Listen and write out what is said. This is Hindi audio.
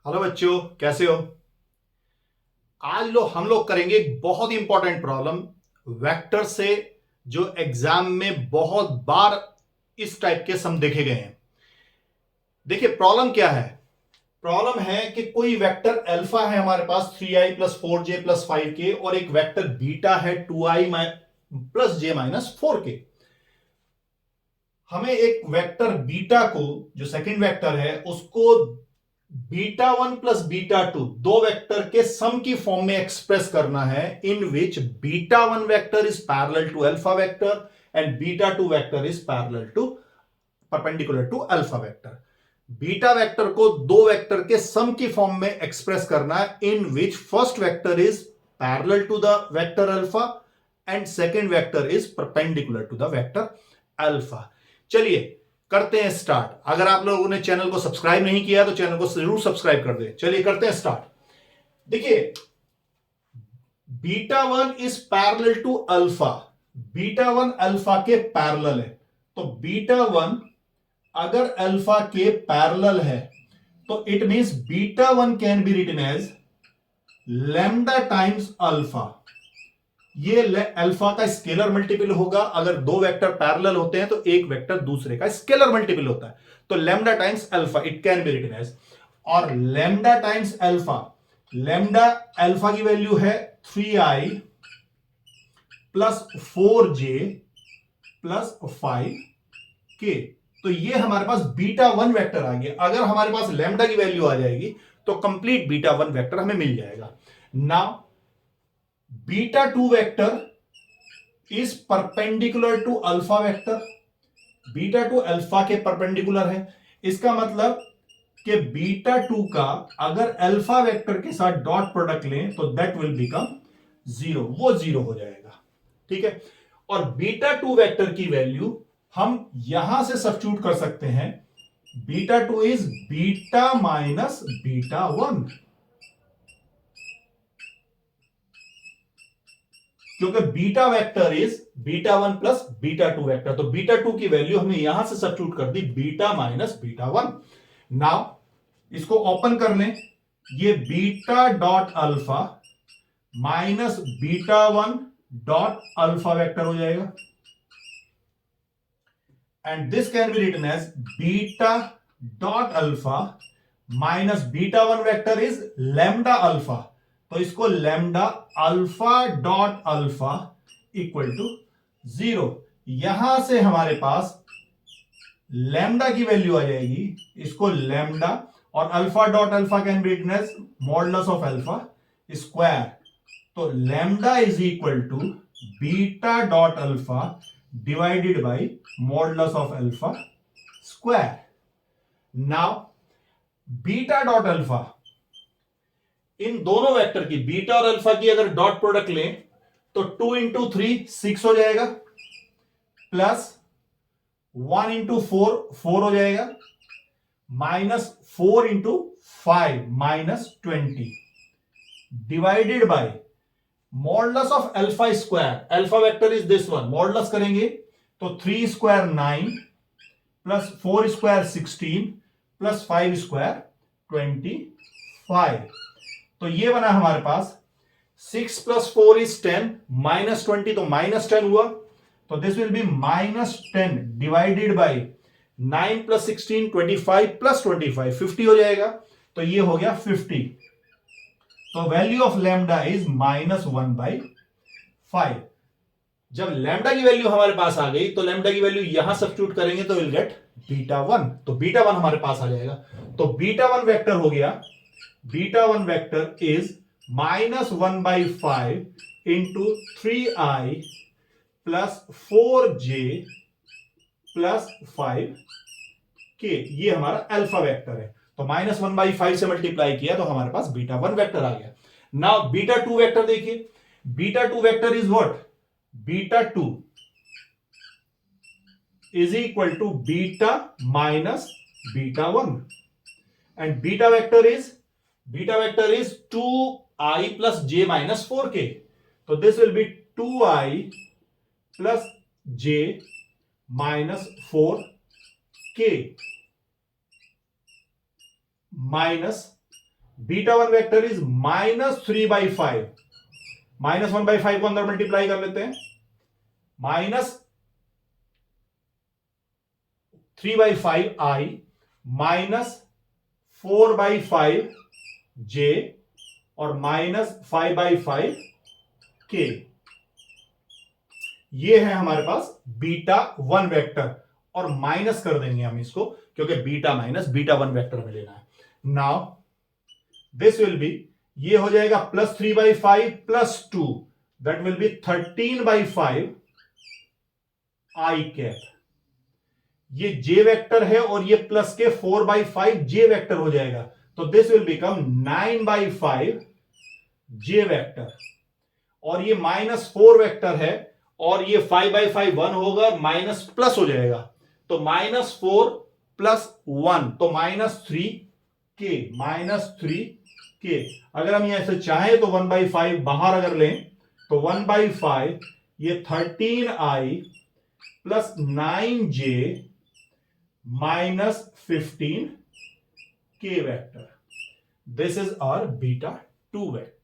हेलो बच्चों, कैसे हो। आज हम लोग करेंगे एक बहुत ही इंपॉर्टेंट प्रॉब्लम वेक्टर से, जो एग्जाम में बहुत बार इस टाइप के सम देखे गए हैं। देखिए प्रॉब्लम क्या है। प्रॉब्लम है कि कोई वेक्टर अल्फा है हमारे पास 3i + 4j + 5k, और एक वेक्टर बीटा है 2i + j - 4k। हमें एक वेक्टर बीटा को, जो सेकंड वेक्टर है, उसको β1 + β2 दो वेक्टर के सम की फॉर्म में एक्सप्रेस करना है, in which β1 vector is parallel to alpha vector and β2 vector is parallel to perpendicular to alpha vector. Beta vector को दो वेक्टर के सम की फॉर्म में एक्सप्रेस करना है, in which first vector is parallel to the vector alpha and second vector is perpendicular to the vector alpha. चलिए करते हैं स्टार्ट। अगर आप लोगों ने चैनल को सब्सक्राइब नहीं किया तो चैनल को जरूर सब्सक्राइब कर दें। चलिए करते हैं स्टार्ट। देखिए β1 is parallel to alpha. β1 alpha के पैरेलल है, तो β1 अगर अल्फा के पैरेलल है तो it means β1 can be written as lambda times alpha. ये अल्फा का स्केलर मल्टीपल होगा। अगर दो वेक्टर पैरेलल होते हैं तो एक वेक्टर दूसरे का स्केलर मल्टीपल होता है, तो lambda times alpha it can be written as. और lambda times alpha, lambda alpha की वैल्यू है 3i + 4j + 5k। तो ये हमारे पास β1 वेक्टर आ गया। अगर हमारे पास लैम्डा की वैल्यू आ जाएगी तो कंप्लीट β1 वेक्टर हमें मिल जाएगा। Now β2 vector is perpendicular to alpha vector. β2 alpha के परपेंडिकुलर है। इसका मतलब कि β2 का अगर अल्फा वेक्टर के साथ डॉट प्रोडक्ट लें तो दैट विल बिकम 0, वो 0 हो जाएगा। ठीक है। और β2 वेक्टर की वैल्यू हम यहां से सब्स्टिट्यूट कर सकते हैं। β2 इज बीटा माइनस β1, क्योंकि बीटा वेक्टर इज β1 + β2 वेक्टर। तो β2 की वैल्यू हमने यहां से सब्स्टिट्यूट कर दी, बीटा माइनस β1। नाउ इसको ओपन कर लें। ये beta dot alpha minus β1 dot alpha vector हो जाएगा, and this can be written as beta dot alpha minus β1 vector is lambda alpha. तो इसको lambda alpha dot alpha equal to 0। यहां से हमारे पास लैम्डा की वैल्यू आ जाएगी, इसको लैम्डा, और alpha dot alpha can be written as modulus of alpha square. तो lambda is equal to beta dot alpha divided by modulus of alpha square. Now beta dot alpha, इन दोनों वेक्टर की बीटा और अल्फा की अगर डॉट प्रोडक्ट लें तो 2 × 3 6 हो जाएगा, प्लस 1 × 4 4 हो जाएगा, minus 4 × 5 -20 divided by modulus of alpha square. Alpha vector is this one, modulus करेंगे तो 3 square 9 plus 4 square 16 plus 5 square 25। तो ये बना हमारे पास 6 + 4 इज 10 -20, तो -10 हुआ। तो this will be -10 divided by 9 + 16 25 + 25 50 हो जाएगा। तो ये हो गया 50। तो वैल्यू ऑफ लैम्डा इज -1/5। जब लैम्डा की वैल्यू हमारे पास आ गई तो लैम्डा की वैल्यू यहां सब्स्टिट्यूट करेंगे तो विल गेट β1। तो β1 हमारे पास आ जाएगा। तो β1 वेक्टर हो गया, β1 vector is -1/5 into 3i + 4j + 5k। ये हमारा अल्फा वेक्टर है। तो -1/5 से मल्टीप्लाई किया तो हमारे पास β1 वेक्टर आ गया। नाउ β2 वेक्टर देखिए। β2 vector is what? β2 is equal to beta minus β1, and beta vector is 2i plus j minus 4k. So this will be 2i plus j minus 4k minus beta one vector is -3/5, -1/5 को अंदर मल्टीप्लाई कर लेते हैं, -3/5i -4/5j और -5/5k। ये है हमारे पास बीटा वन वेक्टर, और माइनस कर देंगे हम इसको क्योंकि beta minus beta one vector में लेना है। नाउ दिस विल बी, ये हो जाएगा +3/5 +2, that will be 13/5 i cap. ये j वेक्टर है और ये प्लस के 4/5 j वेक्टर हो जाएगा, तो this will become 9/5 j vector. और ये -4 वेक्टर है और ये 5/5 1 होगा, माइनस प्लस हो जाएगा, तो -4 + 1 तो -3k। अगर हम यहां से चाहें तो 1/5 बाहर अगर लें तो 1/5 ये 13i + 9j -15k vector. This is our beta 2 vector.